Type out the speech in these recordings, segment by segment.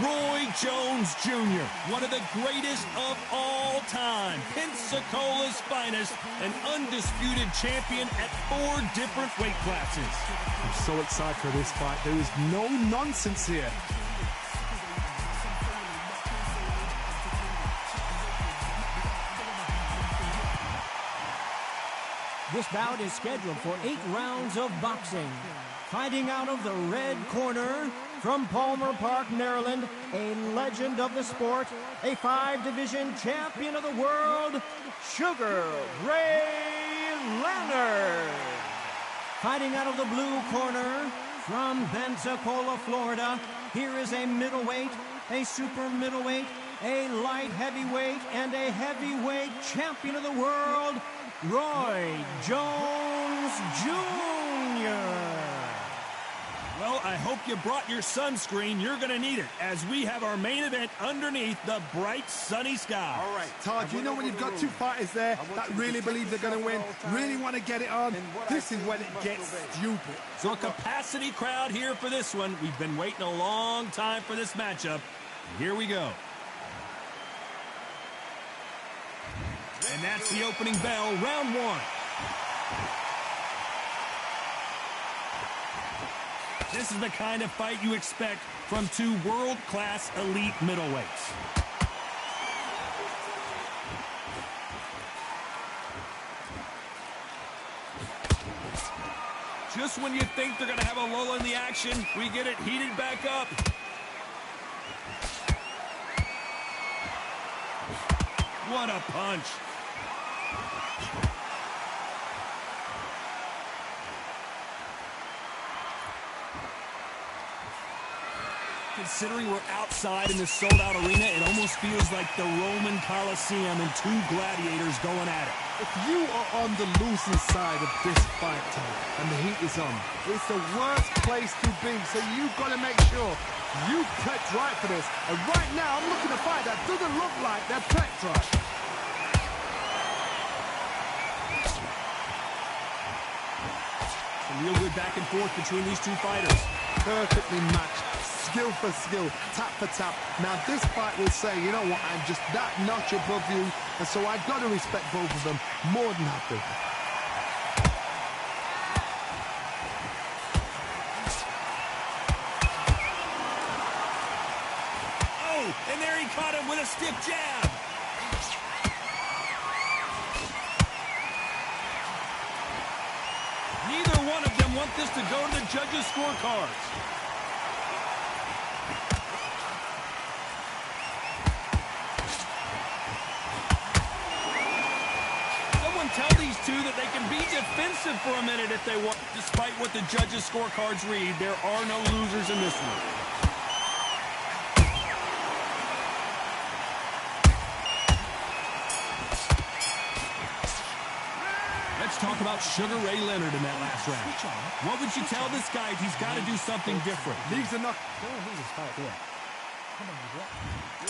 Roy Jones Jr., one of the greatest of all time, Pensacola's finest, an undisputed champion at 4 different weight classes. I'm so excited for this fight. There is no nonsense here. This bout is scheduled for 8 rounds of boxing. Fighting out of the red corner, from Palmer Park, Maryland, a legend of the sport, a 5-division champion of the world, Sugar Ray Leonard. Fighting out of the blue corner, from Pensacola, Florida, here is a middleweight, a super middleweight, a light heavyweight, and a heavyweight champion of the world, Roy Jones Jr. Well, I hope you brought your sunscreen. You're going to need it as we have our main event underneath the bright sunny sky. All right, Todd, you know when you've got 2 fighters there that really believe they're going to win, really want to get it on, this is when it gets stupid. So a capacity crowd here for this one. We've been waiting a long time for this matchup. Here we go. And that's the opening bell, round 1. This is the kind of fight you expect from 2 world-class elite middleweights. Just when you think they're going to have a lull in the action, we get it heated back up. What a punch. Considering we're outside in the sold-out arena, it almost feels like the Roman Coliseum and 2 gladiators going at it. If you are on the losing side of this fight, Tom, and the heat is on, it's the worst place to be, so you've got to make sure you prepped right for this. And right now, I'm looking at a fight that doesn't look like they're prepped right. Some real good back and forth between these 2 fighters. Perfectly matched. Skill for skill, tap for tap. Now this fight will say, you know what, I'm just that notch above you, and so I've got to respect both of them more than happy. Oh, and there he caught him with a stiff jab. Neither one of them want this to go to the judges' scorecards. Tell these 2 that they can be defensive for a minute if they want. Despite what the judges' scorecards read, there are no losers in this one. Let's talk about Sugar Ray Leonard in that last round. What would you tell this guy if he's got to do something different? Leaves enough.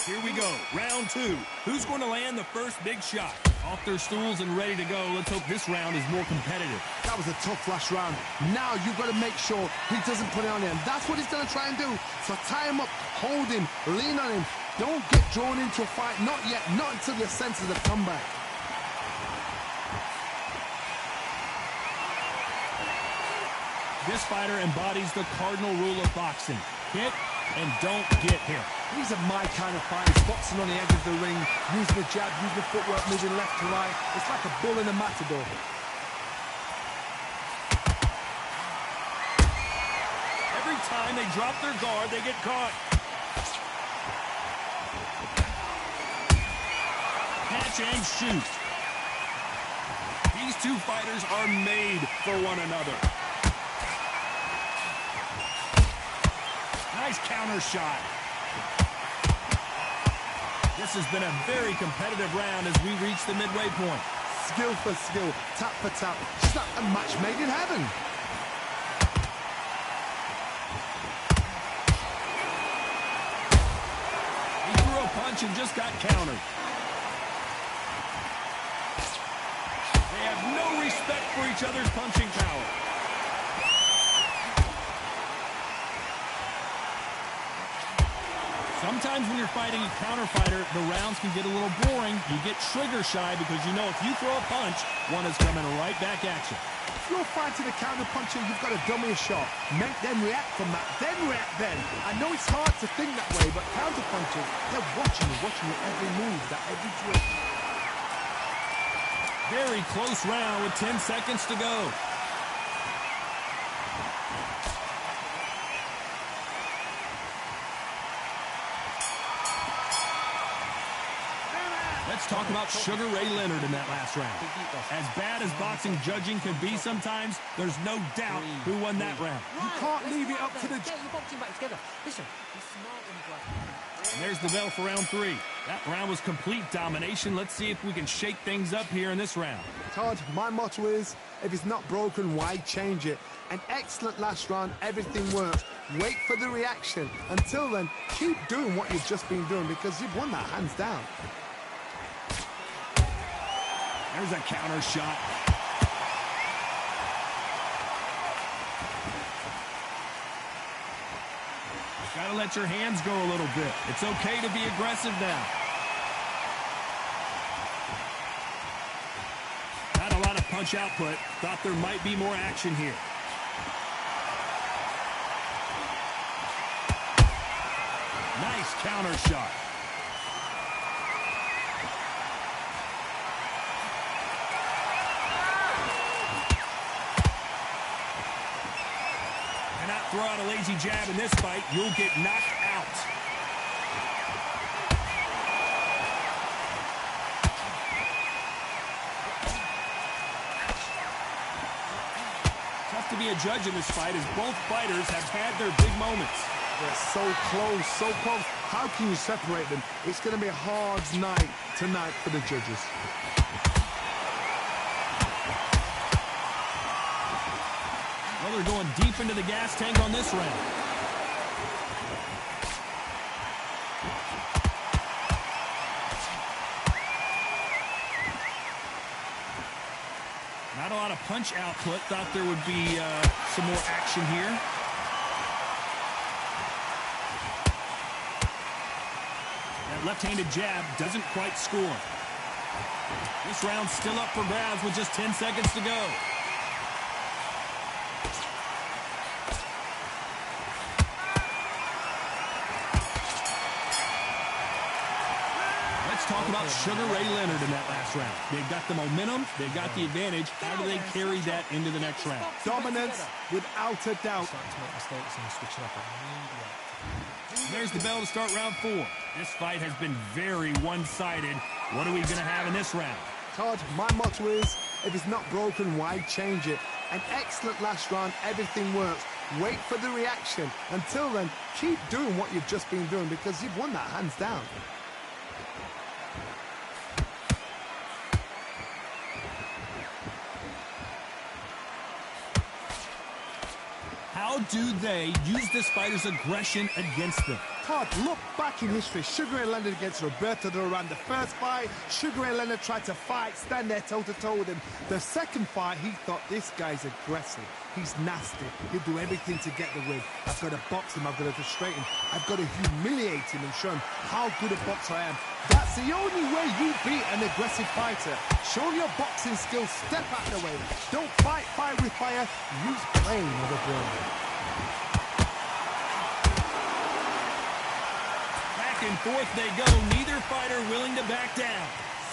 Here we go, round 2. Who's going to land the first big shot? Off their stools and ready to go. Let's hope this round is more competitive. That was a tough last round. Now you've got to make sure he doesn't put it on him. That's what he's going to try and do. So tie him up, hold him, lean on him. Don't get drawn into a fight. Not yet. Not until your senses have come back. This fighter embodies the cardinal rule of boxing. Hit and don't get hit. These are my kind of fighters, boxing on the edge of the ring, using the jab, using the footwork, moving left to right. It's like a bull in a matador. Every time they drop their guard, they get caught. Catch and shoot. These 2 fighters are made for one another. Nice counter shot. This has been a very competitive round as we reach the midway point. Skill for skill, tap for tap. Just like a match made in heaven. He threw a punch and just got countered. They have no respect for each other's punching power. Sometimes when you're fighting a counter fighter, the rounds can get a little boring. You get trigger shy because you know if you throw a punch, one is coming right back at you. If you're fighting a counter puncher, you've got to dummy a shot. Make them react from that, then react then. I know it's hard to think that way, but counter punchers, they're watching you every move, that every twitch. Very close round with 10 seconds to go. Let's talk about Sugar Ray Leonard in that last round. As bad as boxing judging can be sometimes, there's no doubt who won that round. You can't leave it up to the... Get your boxing back together. Listen, be smart when you go. And there's the bell for round 3. That round was complete domination. Let's see if we can shake things up here in this round. Todd, my motto is, if it's not broken, why change it? An excellent last round, everything works. Wait for the reaction. Until then, keep doing what you've just been doing because you've won that hands down. There's a counter shot. Gotta let your hands go a little bit. It's okay to be aggressive now. Not a lot of punch output. Thought there might be more action here. Nice counter shot. Throw out a lazy jab in this fight, you'll get knocked out. Tough to be a judge in this fight as both fighters have had their big moments. They're so close, so close. How can you separate them? It's going to be a hard night tonight for the judges. Well, they're going deep into the gas tank on this round. Not a lot of punch output. Thought there would be some more action here. That left-handed jab doesn't quite score. This round's still up for grabs with just 10 seconds to go. Talk about Sugar Ray Leonard in that last round. They've got the momentum. They've got the advantage. How do they carry that into the next round? Dominance without a doubt. There's the bell to start round 4. This fight has been very one-sided. What are we going to have in this round? Todd, my motto is, if it's not broken, why change it? An excellent last round, everything works. Wait for the reaction. Until then, keep doing what you've just been doing because you've won that hands down. How do they use this fighter's aggression against them? Todd, look back in history. Sugar Ray Leonard against Roberto Duran. The first fight, Sugar Ray Leonard tried to fight, stand there toe-to-toe with him. The second fight, he thought, this guy's aggressive. He's nasty. He'll do everything to get the win. I've got to box him. I've got to frustrate him. I've got to humiliate him and show him how good a boxer I am. That's the only way you beat an aggressive fighter. Show your boxing skills. Step out of the way. Don't fight fire with fire. Use brain with a brain. Back and forth they go. Neither fighter willing to back down.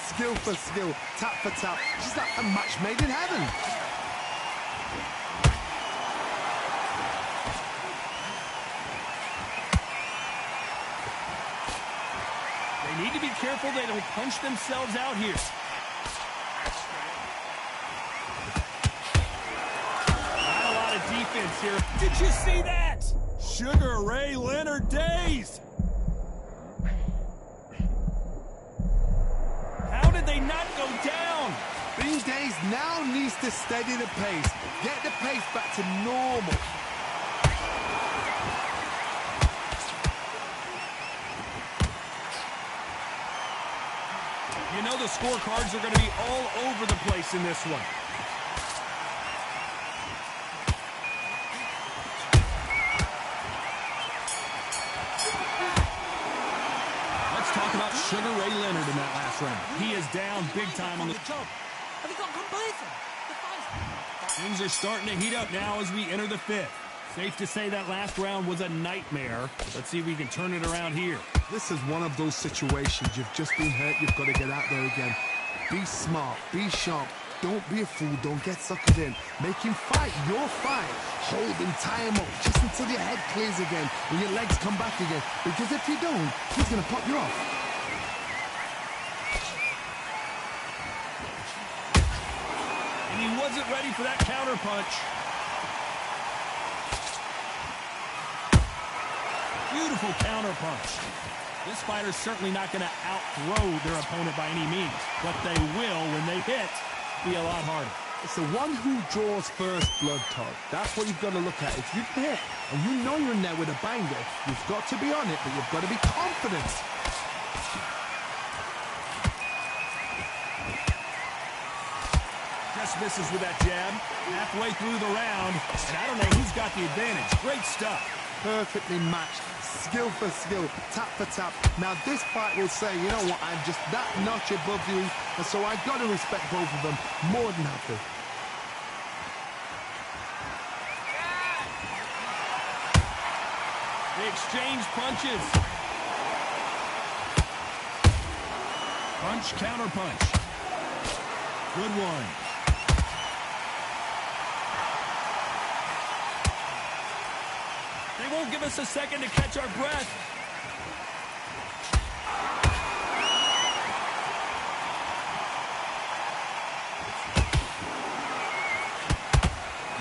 Skill for skill. Tap for tap. Just like a match made in heaven. They need to be careful they don't punch themselves out here. Not a lot of defense here. Did you see that? Sugar Ray Leonard days. How did they not go down? Bean Days now needs to steady the pace. Get the pace back to normal. You know the scorecards are going to be all over the place in this one. Sugar Ray Leonard in that last round. He is down big time on the job. Have you got complacent? Things are starting to heat up now as we enter the fifth. Safe to say that last round was a nightmare. Let's see if we can turn it around here. This is one of those situations. You've just been hurt. You've got to get out there again. Be smart. Be sharp. Don't be a fool. Don't get suckered in. Make him fight your fight. Hold him, tie him up, just until your head clears again and your legs come back again. Because if you don't, he's going to pop you off. And he wasn't ready for that counter punch. Beautiful counter punch. This fighter's certainly not going to outthrow their opponent by any means, but they will, when they hit, be a lot harder. It's the one who draws first blood, Todd. That's what you've got to look at. If you hit and you know you're in there with a banger, you've got to be on it, but you've got to be confident. Just misses with that jab. Halfway through the round, and I don't know who's got the advantage. Great stuff. Perfectly matched, skill for skill, tap for tap. Now this fight will say, you know what, I'm just that notch above you, and so I've got to respect both of them more than happy. They exchange punches. Punch, counter punch. Good one. They won't give us a second to catch our breath.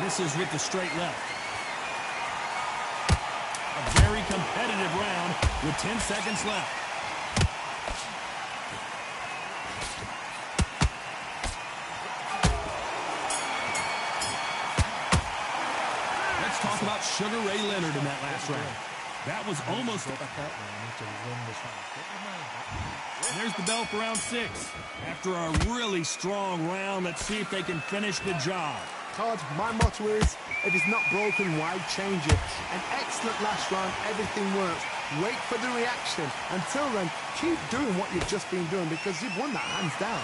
Misses with the straight left. A very competitive round with 10 seconds left. Talk about Sugar Ray Leonard in that last round. That was almost... There's the bell for round 6. After a really strong round, let's see if they can finish the job. Todd, my motto is, if it's not broken, why change it? An excellent last round, everything works. Wait for the reaction. Until then, keep doing what you've just been doing because you've won that hands down.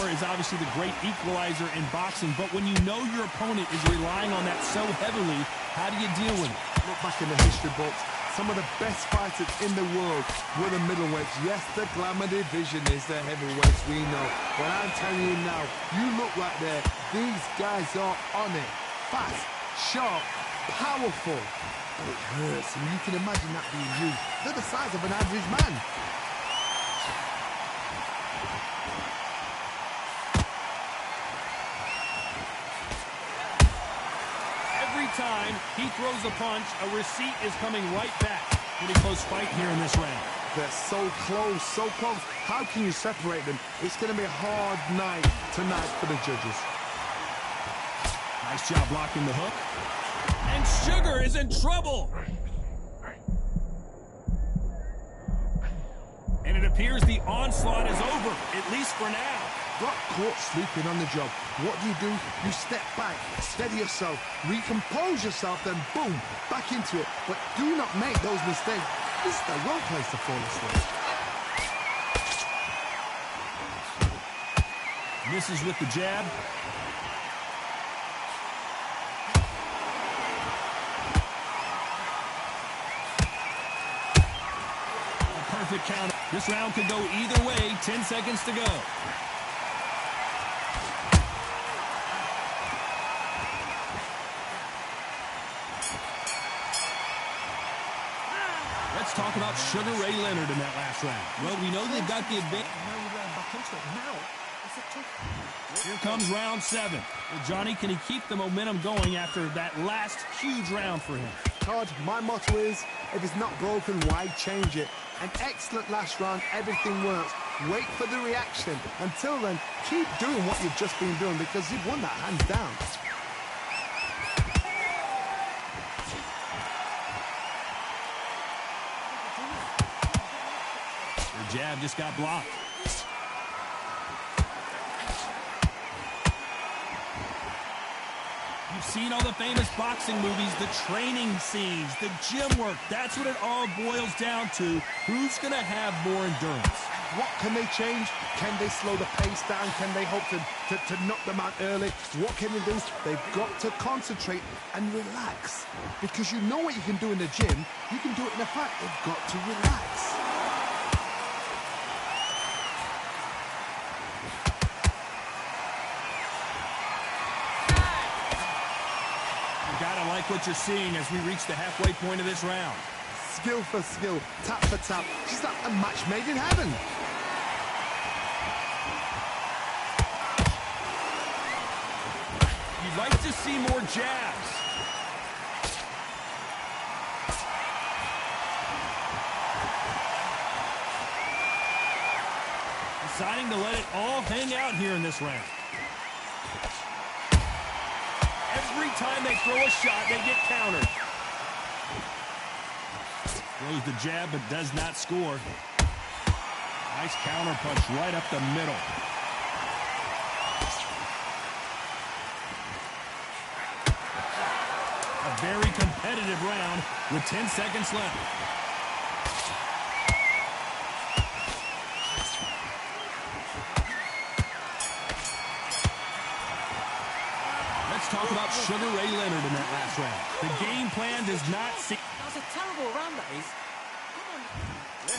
Is obviously the great equalizer in boxing, but when you know your opponent is relying on that so heavily, how do you deal with it? Look back in the history books. Some of the best fighters in the world were the middleweights. Yes, the glamour division is the heavyweights, we know. But I'm telling you now, you look right there, these guys are on it. Fast, sharp, powerful. But it hurts, and you can imagine that being you. They're the size of an average man. Time he throws a punch, a receipt is coming right back. Pretty close fight here in this round. They're so close, so close. How can you separate them? It's going to be a hard night tonight for the judges. Nice job blocking the hook. And Sugar is in trouble. And it appears the onslaught is over, at least for now. Got caught sleeping on the job. What do? You step back, steady yourself, recompose yourself, then boom, back into it. But do not make those mistakes. This is the wrong place to fall asleep. Misses with the jab. A perfect counter. This round could go either way. 10 seconds to go. Let's talk about Sugar Ray Leonard in that last round. Well, we know they've got the advantage. Now you're right back into it. Now, it's a tough... Here comes round 7. Well, Johnny, can he keep the momentum going after that last huge round for him? Todd, my motto is, if it's not broken, why change it? An excellent last round, everything works. Wait for the reaction. Until then, keep doing what you've just been doing because you've won that hands down. The jab just got blocked. You've seen all the famous boxing movies, the training scenes, the gym work. That's what it all boils down to. Who's going to have more endurance? What can they change? Can they slow the pace down? Can they hope to knock them out early? What can they do? They've got to concentrate and relax. Because you know what you can do in the gym, you can do it in a fight. They've got to relax. You gotta like what you're seeing as we reach the halfway point of this round. Skill for skill, tap for tap. She's like a match made in heaven. You'd like to see more jabs. Deciding to let it all hang out here in this round. Every time they throw a shot, they get countered. Throws the jab, but does not score. Nice counter punch right up the middle. A very competitive round with 10 seconds left. Let's talk about Sugar Ray Leonard in that last round. The game plan does not seem... That was a terrible round, that is.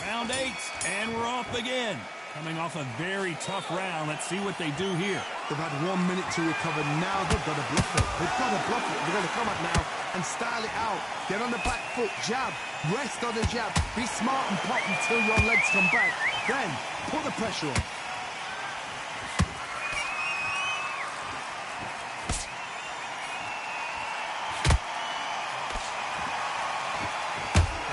Round 8, and we're off again. Coming off a very tough round. Let's see what they do here. They've had 1 minute to recover. Now they've got to bluff it. They've got to bluff it. They've got to come out now and style it out. Get on the back foot, jab, rest on the jab. Be smart and pop until your legs come back. Then, put the pressure on.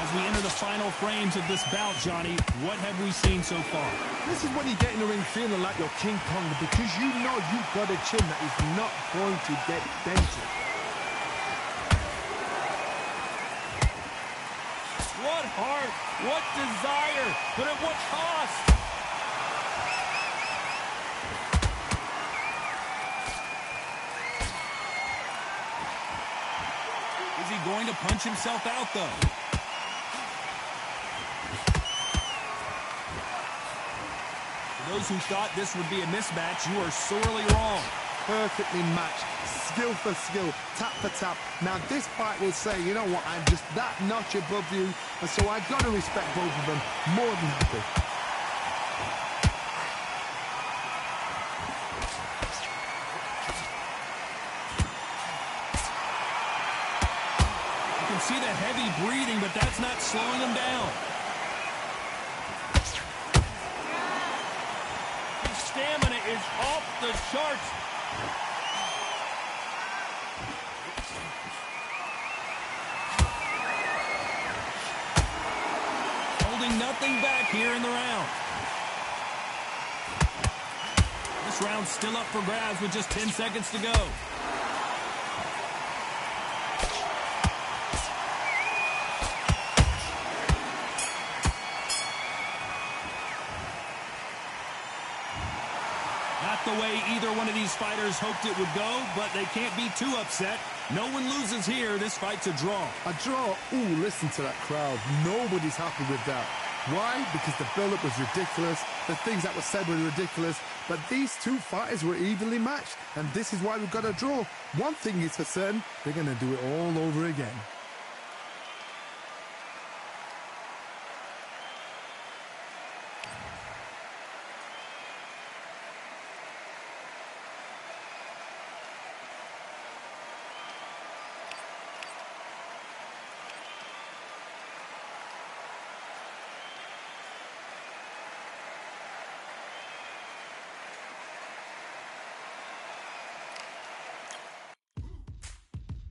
As we enter the final frames of this bout, Johnny, what have we seen so far? This is when you get in the ring feeling like you're King Kong because you know you've got a chin that is not going to get dented. What heart, what desire, but at what cost? Is he going to punch himself out, though? Those who thought this would be a mismatch, you are sorely wrong. Perfectly matched, skill for skill, tap for tap. Now this fight will say, you know what, I'm just that notch above you, and so I've got to respect both of them more than happy. You can see the heavy breathing, but that's not slowing him down. Stamina is off the charts. Holding nothing back here in the round. This round's still up for grabs with just 10 seconds to go. The way either one of these fighters hoped it would go, but they can't be too upset. No one loses here. This fight's a draw. A draw? Ooh, listen to that crowd. Nobody's happy with that. Why? Because the build-up was ridiculous. The things that were said were ridiculous. But these two fighters were evenly matched, and this is why we've got a draw. One thing is for certain, they're going to do it all over again.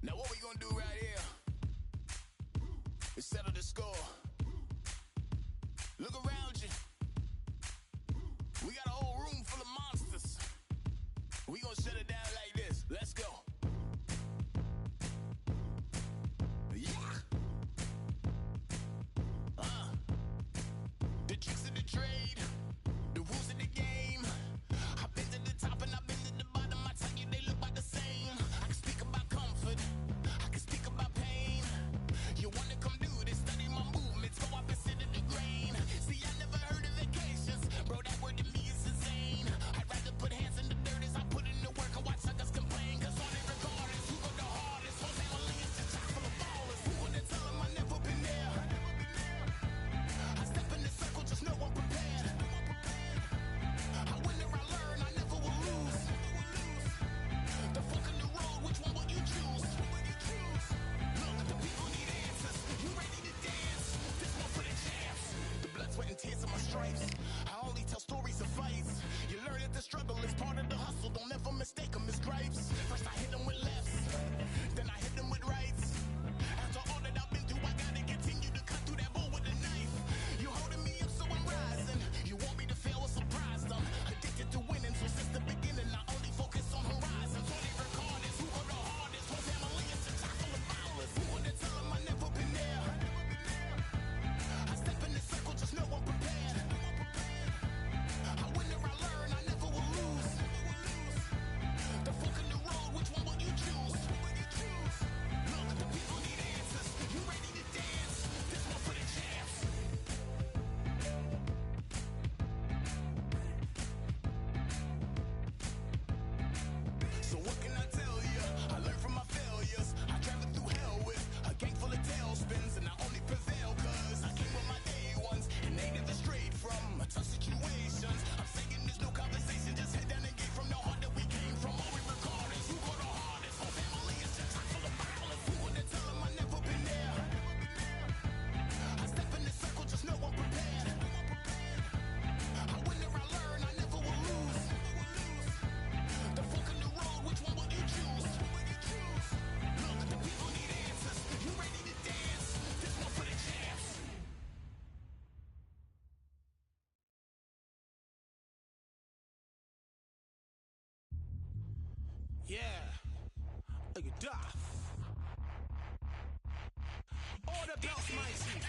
Now what we gonna do right here is settle the score. Look around you. We got a whole room full of monsters. We gonna shut it down like this. Let's go. Yeah. The tricks of the trade, the rules of the game. I've been to the top and I've been to the bottom. I tell you they look about the same. I can speak about comfort. Yeah. Are you daft? All the belts, mighty.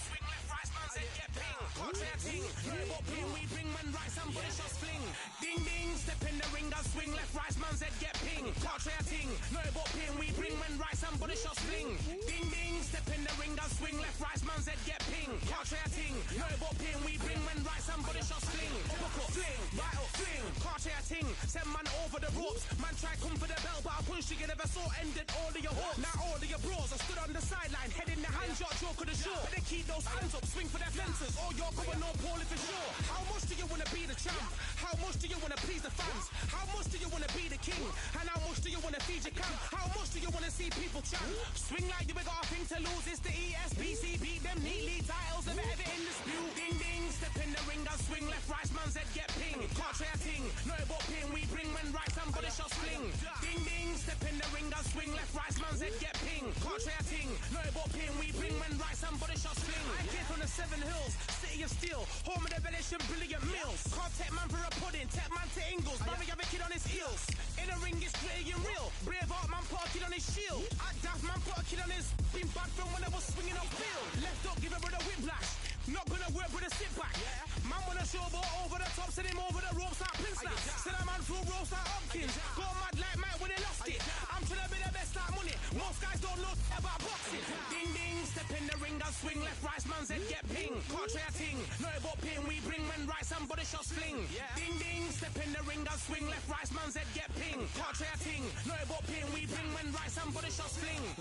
Swing left, right, man said get ping. Contrary ting, robot ping, we bring man right, somebody shots fling. Ding ding, step in the ring, and swing left, right, man said get ping. Contrary ting, robot ping, we bring man right, somebody shots fling. Ding ding, step in the ring, and swing left, right, man said get ping. Contrary ting, robot ping, we bring man right, somebody shots fling. Uppercut, fling, right up, fling. Contrary ting, send man over the ropes. Man try come for the bell, but I punch you, never saw ended all of your hopes. Now all of your bros are stood on the sideline, head in the hand shot, joke of the show. They keep those hands up, swing for their fences. All you're going on, Paul, if it's sure. How much do you want to be the champ? How much do you want to please the fans? How much do you want to be the king? And how much do you want to feed your camp? How much do you want to see people chant? Swing like you got a thing to lose. It's the ESBC, beat them neatly. Titles never ever in dispute. Ding ding, step in the ring and swing left, right, man said get ping. Can't try a ting, no but ping. We bring men right, somebody shot fling. Ding ding, step in the ring and swing left, right, man said get ping. Can't try a ting, no but ping. We bring men right, somebody shot fling. I came from the 7 Hills, city of steel, home of the Venetian brilliant meals. Can't take man for a pudding, take man to Ingles. Brother, you have a kid on his heels. In a ring, it's gritty and real. Brave art man put a kid on his shield. Act daft man put a kid on his. Been bad from when I was swinging up field. Left up, give it with a whiplash. Not gonna work with a sit back. Man wanna show ball over the top, send him over the ropes like Prince Lass. Send a man through ropes like Hopkins. Go mad like Mike when he lost it. I'm trying to be the best like money. Most guys don't know about boxing. Ding ding, step in the ring and swing left, right, man said get ping. Can't try a ting, no but ping. We bring men right, somebody shots fling. Ding ding, step in the ring and swing left, right, man said get ping. Can't try a ting, no but ping. We bring men right, somebody shots fling.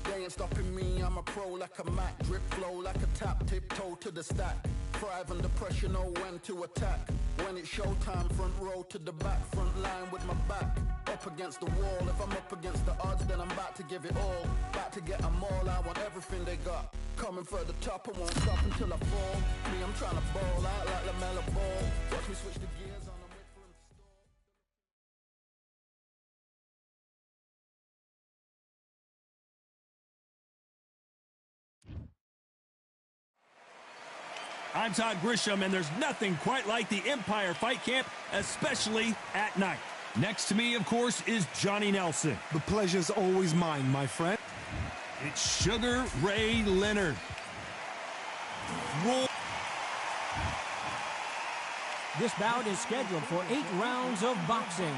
They ain't stopping me, I'm a pro like a Mac. Drip flow like a tap, tiptoe to the stack. Thrive under pressure, know when to attack. When it's showtime, front row to the back. Front line with my back up against the wall. If I'm up against the odds, then I'm about to give it all. About to get them all, I want everything they got. Coming for the top, I won't stop until I fall. Me, I'm trying to ball out like LaMelo Ball. Watch me switch the gears on them, wait for him to stall. I'm Todd Grisham, and there's nothing quite like the Empire Fight Camp, especially at night. Next to me, of course, is Johnny Nelson. The pleasure's always mine, my friend. It's Sugar Ray Leonard. Roll. This bout is scheduled for 8 rounds of boxing.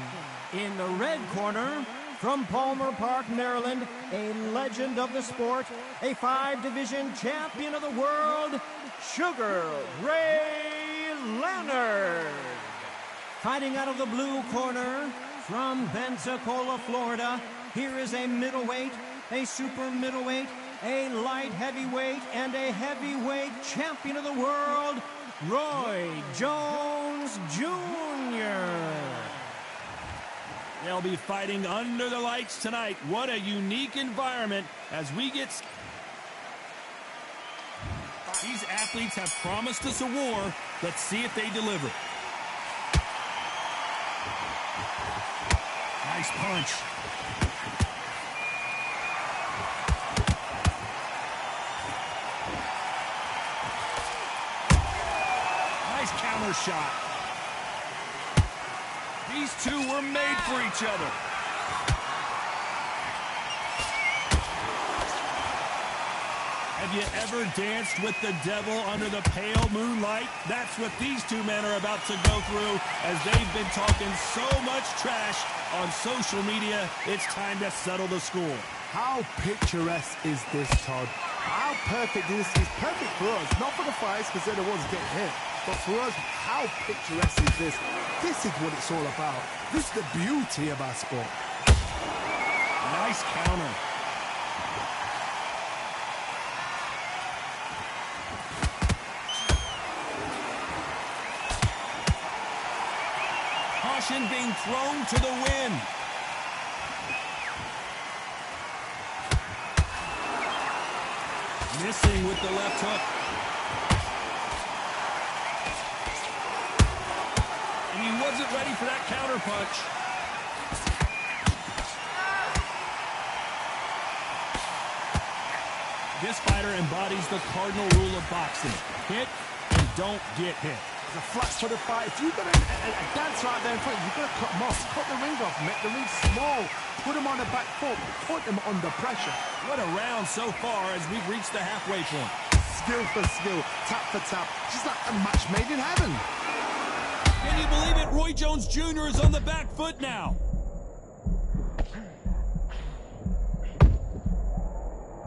In the red corner, from Palmer Park, Maryland, a legend of the sport, a 5-division champion of the world, Sugar Ray Leonard. Fighting out of the blue corner, from Pensacola, Florida, here is a middleweight, a super middleweight, a light heavyweight, and a heavyweight champion of the world, Roy Jones Jr. They'll be fighting under the lights tonight. What a unique environment as we get... These athletes have promised us a war. Let's see if they deliver. Nice punch. Nice counter shot. These two were made for each other. Have you ever danced with the devil under the pale moonlight? That's what these two men are about to go through as they've been talking so much trash on social media. It's time to settle the score. How picturesque is this, Todd? How perfect is this? It's perfect for us, not for the fights because they're the ones getting hit. But for us, how picturesque is this? This is what it's all about. This is the beauty of our sport. Nice counter. Caution being thrown to the wind. Missing with the left hook. And he wasn't ready for that counter punch. This fighter embodies the cardinal rule of boxing. Hit and don't get hit. It's a flux for the fight. If you've got a dancer out there in front, you've got to cut them off. Cut the ring off, make the ring small. Put them on the back foot. Put them under pressure. What a round so far as we've reached the halfway point. Skill for skill, tap for tap. Just like a match made in heaven. Can you believe it? Roy Jones Jr. is on the back foot now.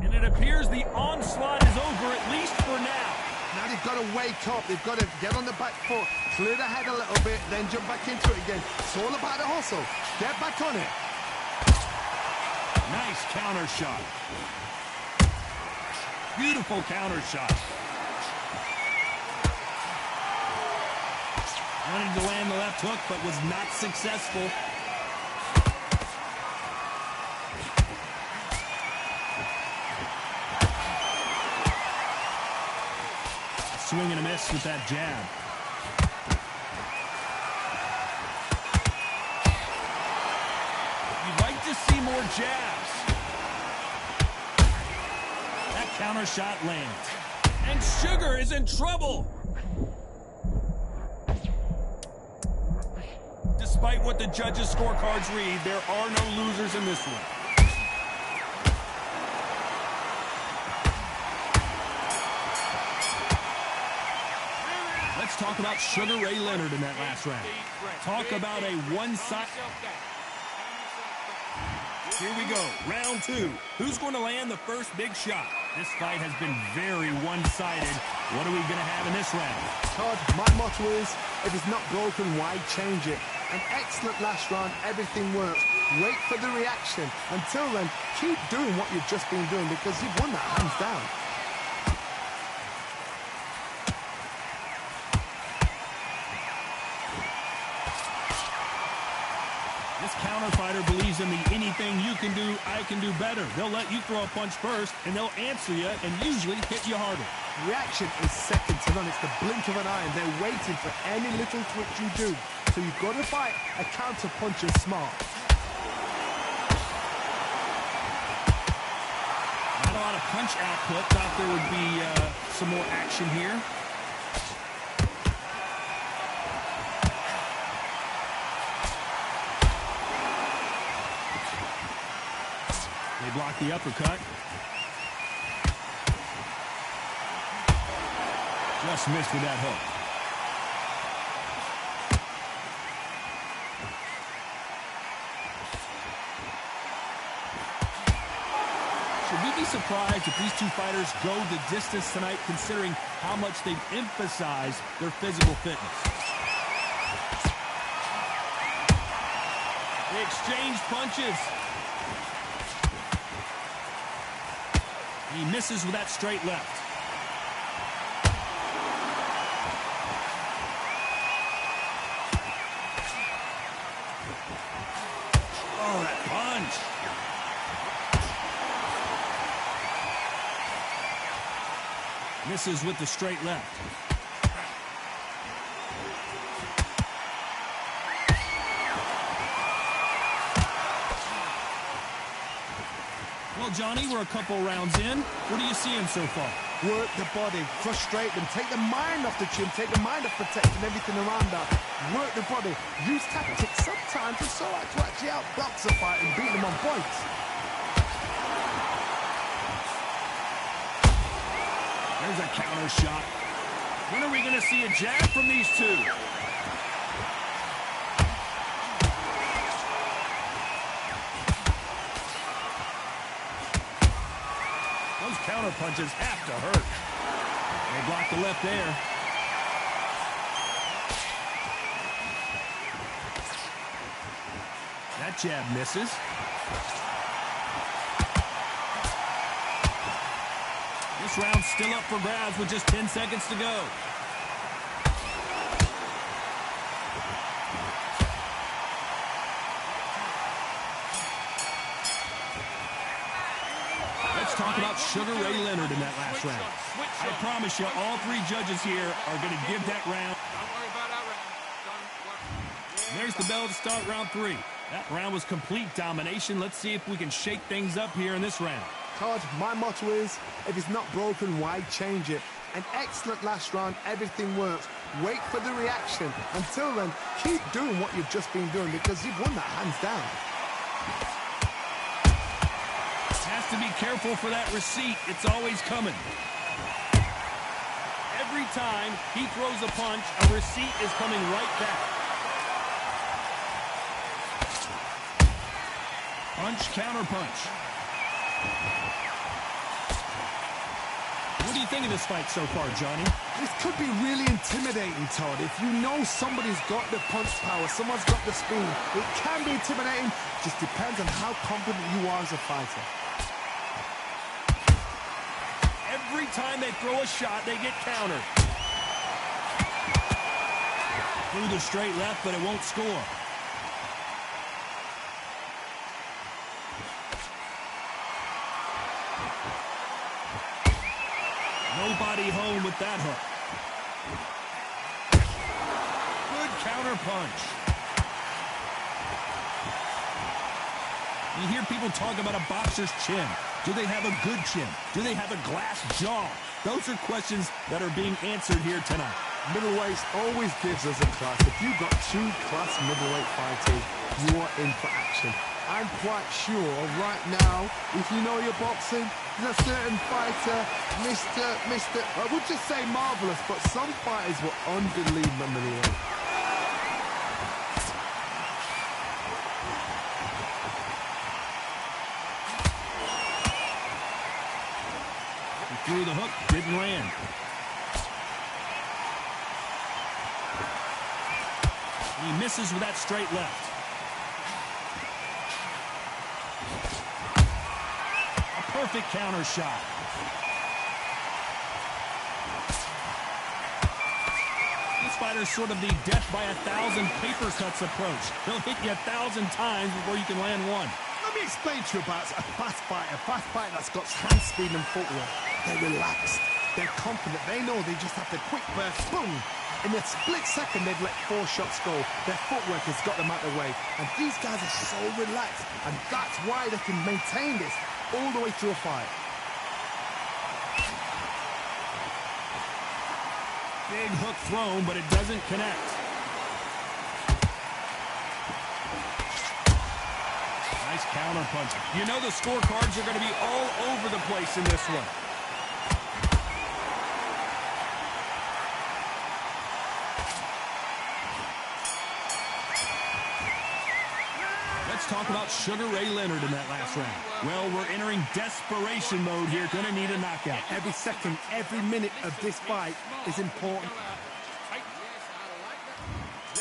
And it appears the onslaught is over, at least for now. Now they've got to wake up. They've got to get on the back foot, clear the head a little bit, then jump back into it again. It's all about the hustle. Get back on it. Nice counter shot. Beautiful counter shot. Wanted to land the left hook, but was not successful. Swing and a miss with that jab. You'd like to see more jabs. That counter shot lands. And Sugar is in trouble. Despite what the judges' scorecards read, there are no losers in this one. Let's talk about Sugar Ray Leonard in that last round. Talk about a one-sided... Here we go, round two. Who's going to land the first big shot? This fight has been very one-sided. What are we going to have in this round? Todd, my motto is, if it's not broken, why change it? An excellent last round, everything works. Wait for the reaction. Until then, keep doing what you've just been doing because you've won that hands down. This counter fighter believes in the anything you can do, I can do better. They'll let you throw a punch first, and they'll answer you and usually hit you harder. Reaction is second to none. It's the blink of an eye, and they're waiting for any little twitch you do. So you've got to fight a counter puncher smart. Not a lot of punch output. Thought there would be some more action here. They block the uppercut. Just missed with that hook. Should we be surprised if these two fighters go the distance tonight, considering how much they've emphasized their physical fitness? They exchange punches. He misses with that straight left. Oh, that punch. Misses with the straight left. Well, Johnny, we're a couple rounds in. What are you seeing so far? Work the body, frustrate them, take the mind off the chin, take the mind off protecting everything around that. Work the body, use tactics sometimes it's so hard to actually outbox a fight and beat them on points. There's a counter shot. When are we going to see a jab from these two? Those counter punches have to hurt. They block the left there. That jab misses. This round's still up for grabs with just 10 seconds to go. Sugar Ray Leonard in that last round. I promise you, all three judges here are going to give that round. Don't worry about that round. There's the bell to start round 3. That round was complete domination. Let's see if we can shake things up here in this round. Todd, my motto is, if it's not broken, why change it? An excellent last round, everything works. Wait for the reaction. Until then, keep doing what you've just been doing because you've won that hands down. Has to be careful for that receipt. It's always coming. Every time he throws a punch, a receipt is coming right back. Punch, counter punch. What do you think of this fight so far, Johnny? This could be really intimidating, Todd. If you know somebody's got the punch power, someone's got the speed, it can be intimidating. Just depends on how confident you are as a fighter. Every time they throw a shot, they get countered. Through the straight left, but it won't score. Nobody home with that hook. Good counter punch. You hear people talk about a boxer's chin. Do they have a good chin? Do they have a glass jaw? Those are questions that are being answered here tonight. Middleweights always gives us a class. If you've got 2 class middleweight fighters, you are in for action. I'm quite sure right now, if you know your boxing, there's a certain fighter, Mr. I would just say marvelous, but some fighters were unbelievable middleweight. He threw the hook, didn't land. He misses with that straight left. A perfect counter shot. This fighter's sort of the death by 1,000 paper cuts approach. He'll hit you 1,000 times before you can land one. Let me explain to you about a fast fighter that's got hand speed and footwork. They're relaxed. They're confident. They know they just have to quick burst, boom. In a split second, they've let 4 shots go. Their footwork has got them out of the way. And these guys are so relaxed. And that's why they can maintain this all the way through a fight. Big hook thrown, but it doesn't connect. Nice counter punch. You know the scorecards are going to be all over the place in this one. Talk about Sugar Ray Leonard in that last round. Well, we're entering desperation mode here. Gonna need a knockout. Every second, every minute of this fight is important.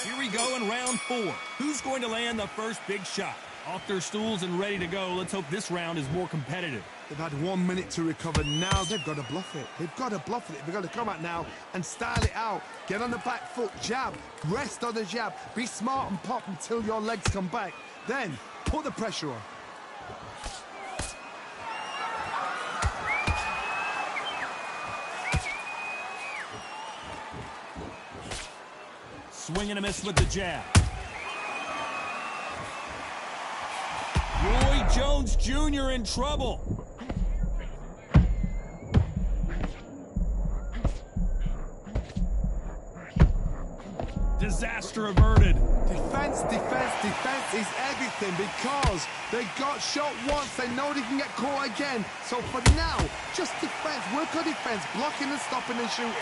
Here we go in round 4. Who's going to land the first big shot? Off their stools and ready to go. Let's hope this round is more competitive. They've had 1 minute to recover. Now they've got to bluff it. They've got to bluff it. They've got to come out now and style it out. Get on the back foot, jab, rest on the jab. Be smart and pop until your legs come back. Then put the pressure on. Swing and a miss with the jab. Roy Jones Jr. in trouble. Disaster averted. Defense, defense, defense is everything because they got shot once. They know they can get caught again. So for now, just defense. Work on defense. Blocking and stopping and shooting.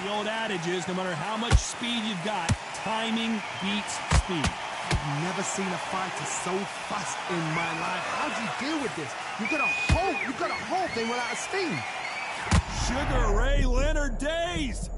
The old adage is no matter how much speed you've got, timing beats speed. I've never seen a fighter so fast in my life. How do you deal with this? You've got to hope they run out of steam. Sugar Ray Leonard dazed.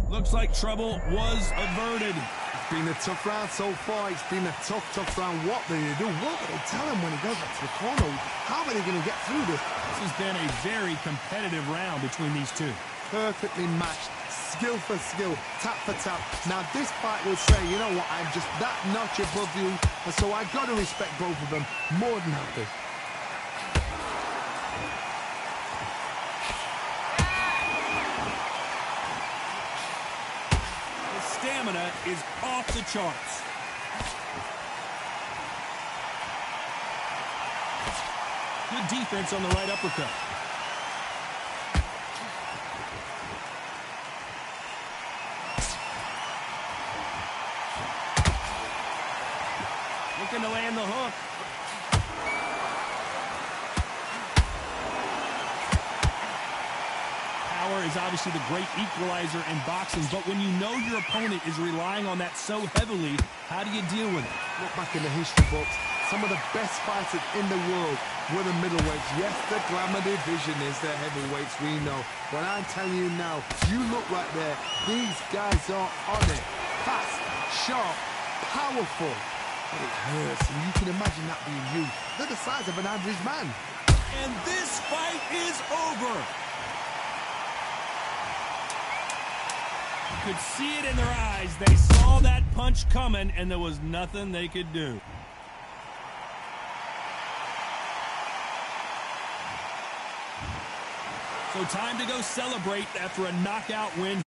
Looks like trouble was averted. It's been a tough round so far. It's been a tough round. What do they do? What do they tell him when he goes back to the corner? How are they going to get through this? This has been a very competitive round between these two. Perfectly matched. skill for skill, tap for tap. Now this fight will say, you know what, I'm just that notch above you, and so I got to respect both of them more than happy. His stamina is off the charts. Good defense on the right uppercut. Looking to land the hook. Power is obviously the great equalizer in boxing, but when you know your opponent is relying on that so heavily, how do you deal with it? Look back in the history books. Some of the best fighters in the world were the middleweights. Yes, the glamour division is the heavyweights, we know. But I'm telling you now, you look right there, these guys are on it. Fast, sharp, powerful. But it hurts, and you can imagine that being you. They're the size of an average man. And this fight is over. You could see it in their eyes. They saw that punch coming, and there was nothing they could do. So time to go celebrate after a knockout win.